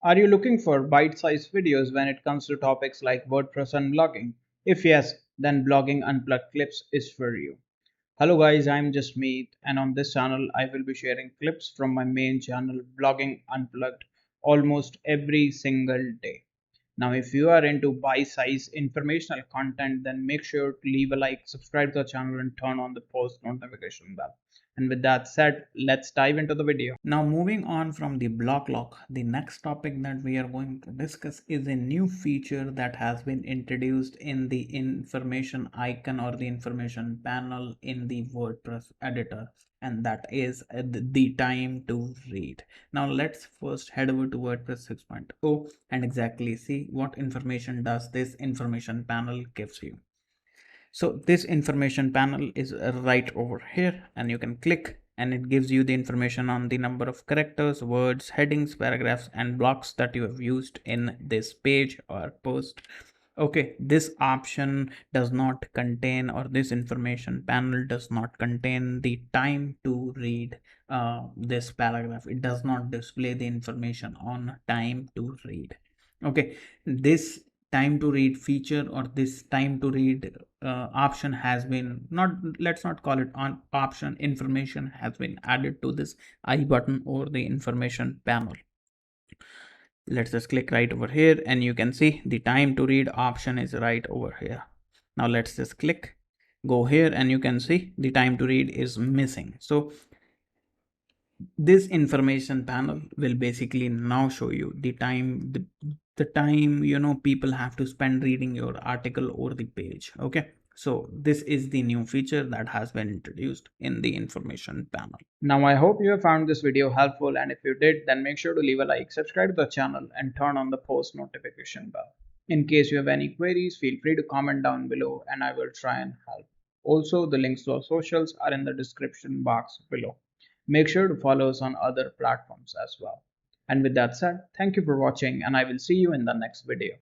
Are you looking for bite-sized videos when it comes to topics like WordPress and blogging? If yes, then Blogging Unplugged Clips is for you. Hello guys, I'm Jasmeet, and on this channel I will be sharing clips from my main channel Blogging Unplugged almost every single day. Now if you are into bite-sized informational content, then make sure to leave a like, subscribe to the channel and turn on the post notification bell. And with that said, let's dive into the video. Now moving on from the block lock, the next topic that we are going to discuss is a new feature that has been introduced in the information icon or the information panel in the WordPress editor, and that is the time to read. Now let's first head over to WordPress 6.0 and exactly see what information does this information panel gives you. So this information panel is right over here, and you can click and it gives you the information on the number of characters, words, headings, paragraphs and blocks that you have used in this page or post. Okay, this option does not contain, or this information panel does not contain the time to read this paragraph. It does not display the information on time to read. Okay, this time to read feature or this time to read option has been not, let's not call it on option, information has been added to this I button or the information panel. Let's just click right over here and you can see the time to read option is right over here. Now let's just click, go here, and you can see the time to read is missing. So this information panel will basically now show you the time, the time people have to spend reading your article or the page. Okay, so this is the new feature that has been introduced in the information panel. Now I hope you have found this video helpful, and if you did, then make sure to leave a like, subscribe to the channel and turn on the post notification bell. In case you have any queries, feel free to comment down below and I will try and help. Also, the links to our socials are in the description box below. Make sure to follow us on other platforms as well. And with that said, thank you for watching and I will see you in the next video.